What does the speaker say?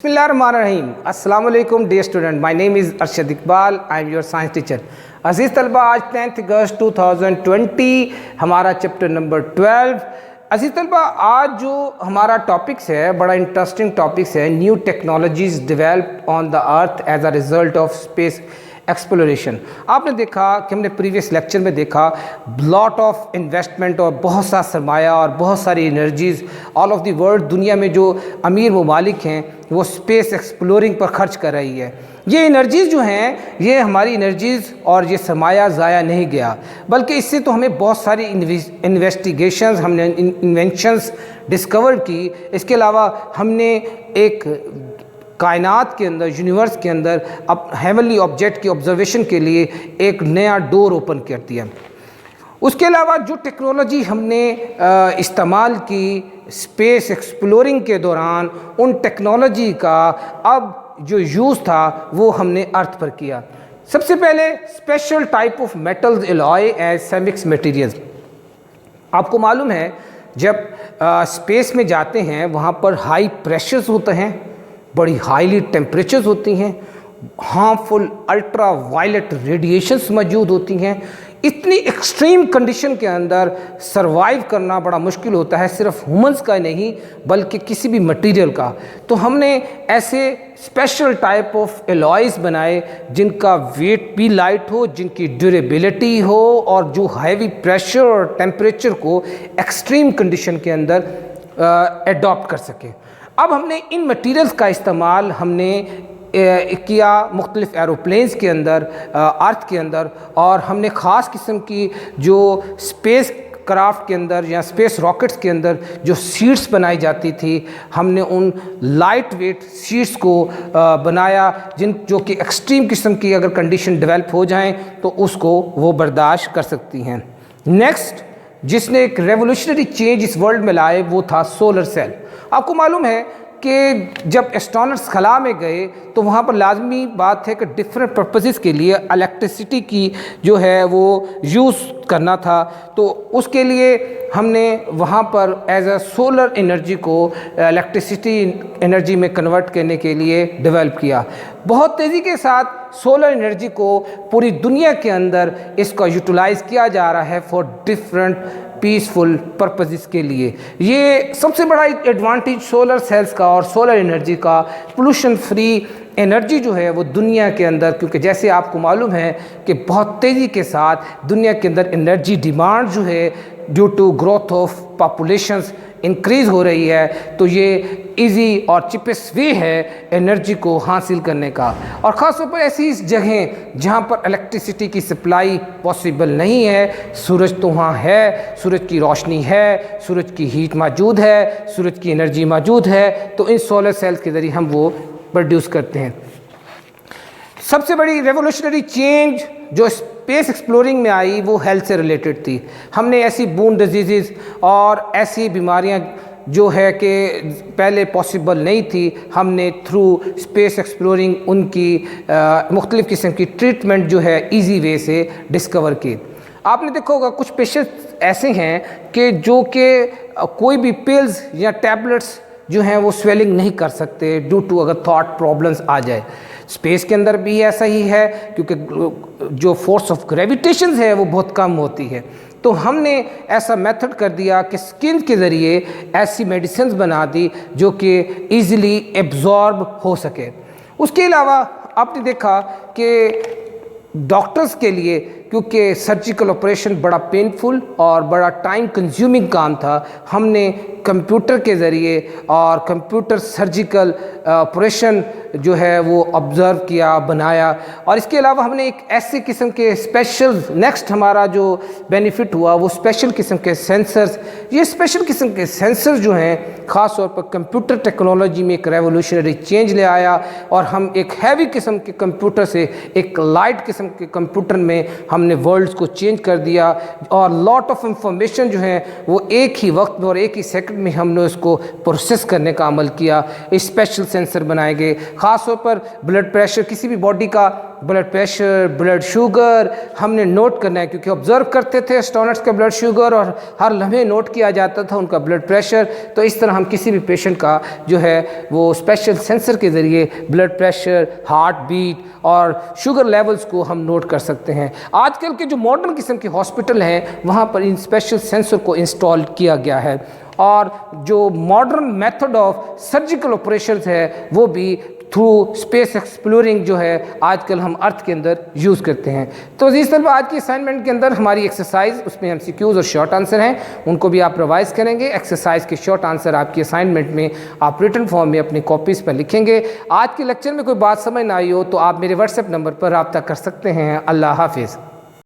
बिस्मिल्लाहिर्रहमानिर्रहीम। अस्सलाम वालेकुम dear student, my name is Arshad Iqbal, I am your science teacher. अजीज़ तलबा, आज 10 अगस्त 2020 हमारा चैप्टर नंबर 12। अजीज़ तलबा, आज जो हमारा टॉपिक्स है बड़ा इंटरेस्टिंग टॉपिक्स है, new technologies developed on the earth as a result of space exploration. आपने देखा कि हमने प्रीवियस लेक्चर में देखा लॉट ऑफ इन्वेस्टमेंट और बहुत सा सरमाया और बहुत सारी energies all of the world, दुनिया में जो अमीर ममालिक हैं वो स्पेस एक्सप्लोरिंग पर खर्च कर रही है। ये एनर्जीज़ जो हैं, ये हमारी एनर्जीज़ और ये सरमाया ज़ाया नहीं गया, बल्कि इससे तो हमें बहुत सारी इन्वेस्टिगेशंस, हमने इन्वेंशंस डिस्कवर की। इसके अलावा हमने एक कायनात के अंदर, यूनिवर्स के अंदर अब हेवनली ऑब्जेक्ट की ऑब्जर्वेशन के लिए एक नया डोर ओपन कर दिया। उसके अलावा जो टेक्नोलॉजी हमने इस्तेमाल की स्पेस एक्सप्लोरिंग के दौरान, उन टेक्नोलॉजी का अब जो यूज़ था वो हमने अर्थ पर किया। सबसे पहले special type of metals alloy as सेमिक्स मटेरियल्स। आपको मालूम है जब स्पेस में जाते हैं वहाँ पर हाई प्रेशर्स होते हैं, बड़ी हाईली टेम्परेचर्स होती हैं, हार्मफुल अल्ट्रा वायलेट रेडिएशंस मौजूद होती हैं। इतनी एक्सट्रीम कंडीशन के अंदर सरवाइव करना बड़ा मुश्किल होता है, सिर्फ ह्यूमंस का नहीं बल्कि किसी भी मटेरियल का। तो हमने ऐसे स्पेशल टाइप ऑफ एलॉयज़ बनाए जिनका वेट भी लाइट हो, जिनकी ड्यूरेबिलिटी हो और जो हैवी प्रेशर और टेम्परेचर को एक्सट्रीम कंडीशन के अंदर एडॉप्ट कर सके। अब हमने इन मटेरियल्स का इस्तेमाल हमने किया मुख्तलिफ एरोप्लेन्स के अंदर, अर्थ के अंदर, और हमने ख़ास किस्म की जो स्पेस क्राफ्ट के अंदर या स्पेस रॉकेट्स के अंदर जो सीट्स बनाई जाती थी, हमने उन लाइट वेट सीट्स को बनाया जो कि एक्सट्रीम किस्म की अगर कंडीशन डेवलप हो जाएं तो उसको वो बर्दाश्त कर सकती हैं। नेक्स्ट जिसने एक रेवोल्यूशनरी चेंज इस वर्ल्ड में लाए वो था सोलर सेल। आपको मालूम है कि जब एस्ट्रोनॉट्स खला में गए तो वहाँ पर लाजमी बात है कि डिफरेंट पर्पसेस के लिए इलेक्ट्रिसिटी की जो है वो यूज़ करना था। तो उसके लिए हमने वहाँ पर एज अ सोलर एनर्जी को इलेक्ट्रिसिटी एनर्जी में कन्वर्ट करने के लिए डेवलप किया। बहुत तेज़ी के साथ सोलर एनर्जी को पूरी दुनिया के अंदर इसका यूटिलाइज़ किया जा रहा है फॉर डिफरेंट पीसफुल पर्पसेस के लिए। ये सबसे बड़ा एडवांटेज सोलर सेल्स का और सोलर एनर्जी का, पोल्यूशन फ्री एनर्जी जो है वो दुनिया के अंदर, क्योंकि जैसे आपको मालूम है कि बहुत तेज़ी के साथ दुनिया के अंदर एनर्जी डिमांड जो है due to growth of populations increase हो रही है, तो ये इजी और चिपेस्ट वे है एनर्जी को हासिल करने का। और ख़ास तौर पर ऐसी जगह जहाँ पर इलेक्ट्रिसिटी की सप्लाई पॉसिबल नहीं है, सूरज तो वहाँ है, सूरज की रोशनी है, सूरज की हीट मौजूद है, सूरज की एनर्जी मौजूद है, तो इन सोलर सेल्स के ज़रिए हम वो प्रोड्यूस करते हैं। सबसे बड़ी रेवोल्यूशनरी चेंज जो स्पेस एक्सप्लोरिंग में आई वो हेल्थ से रिलेटेड थी। हमने ऐसी बून डिजीज़ और ऐसी बीमारियां जो है कि पहले पॉसिबल नहीं थी, हमने थ्रू स्पेस एक्सप्लोरिंग उनकी मुख्तलिफ़ किस्म की ट्रीटमेंट जो है ईजी वे से डिस्कवर की। आपने देखा होगा कुछ पेशेंट्स ऐसे हैं कि जो कि कोई भी पिल्स या टैबलेट्स जो हैं वो स्वेलिंग नहीं कर सकते ड्यू टू अगर थॉट प्रॉब्लम्स आ जाए। स्पेस के अंदर भी ऐसा ही है, क्योंकि जो फोर्स ऑफ ग्रेविटेशन है वो बहुत कम होती है। तो हमने ऐसा मेथड कर दिया कि स्किन के ज़रिए ऐसी मेडिसिन बना दी जो कि ईज़िली एब्जॉर्ब हो सके। उसके अलावा आपने देखा कि डॉक्टर्स के लिए, क्योंकि सर्जिकल ऑपरेशन बड़ा पेनफुल और बड़ा टाइम कंज्यूमिंग काम था, हमने कंप्यूटर के ज़रिए और कंप्यूटर सर्जिकल ऑपरेशन जो है वो ऑब्ज़र्व किया, बनाया। और इसके अलावा हमने एक ऐसे किस्म के स्पेशल, नेक्स्ट हमारा जो बेनिफिट हुआ वो स्पेशल किस्म के सेंसर्स। ये स्पेशल किस्म के सेंसर्स जो हैं ख़ास तौर पर कंप्यूटर टेक्नोलॉजी में एक रेवोल्यूशनरी चेंज ले आया, और हम एक हैवी किस्म के कंप्यूटर से एक लाइट किस्म के कंप्यूटर में हमने वर्ल्ड्स को चेंज कर दिया, और लॉट ऑफ इंफॉर्मेशन जो है वो एक ही वक्त में और एक ही सेकंड में हमने उसको प्रोसेस करने का अमल किया। स्पेशल सेंसर बनाए गए, ख़ास तौर पर ब्लड प्रेशर, किसी भी बॉडी का ब्लड प्रेशर, ब्लड शुगर हमने नोट करना है, क्योंकि ऑब्ज़र्व करते थे एस्ट्रोनॉट्स का ब्लड शुगर और हर लम्हे नोट किया जाता था उनका ब्लड प्रेशर। तो इस तरह हम किसी भी पेशेंट का जो है वो स्पेशल सेंसर के ज़रिए ब्लड प्रेशर, हार्ट बीट और शुगर लेवल्स को हम नोट कर सकते हैं। आजकल के जो मॉडर्न किस्म के हॉस्पिटल हैं वहाँ पर इन स्पेशल सेंसर को इंस्टॉल किया गया है, और जो modern method of surgical operations है वो भी थ्रू स्पेस एक्सप्लोरिंग जो है आजकल हम अर्थ के अंदर यूज़ करते हैं। तो अज़ीज़ तलबा, आज की असाइनमेंट के अंदर हमारी एक्सरसाइज, उसमें MCQs और शॉर्ट आंसर हैं, उनको भी आप रिवाइज़ करेंगे। एक्सरसाइज के शॉर्ट आंसर आपकी असाइनमेंट में आप रिटन फॉर्म में अपनी कॉपीज़ पर लिखेंगे। आज के लेक्चर में कोई बात समझ ना आई हो तो आप मेरे व्हाट्सएप नंबर पर रब्ता कर सकते हैं। अल्लाह हाफिज़।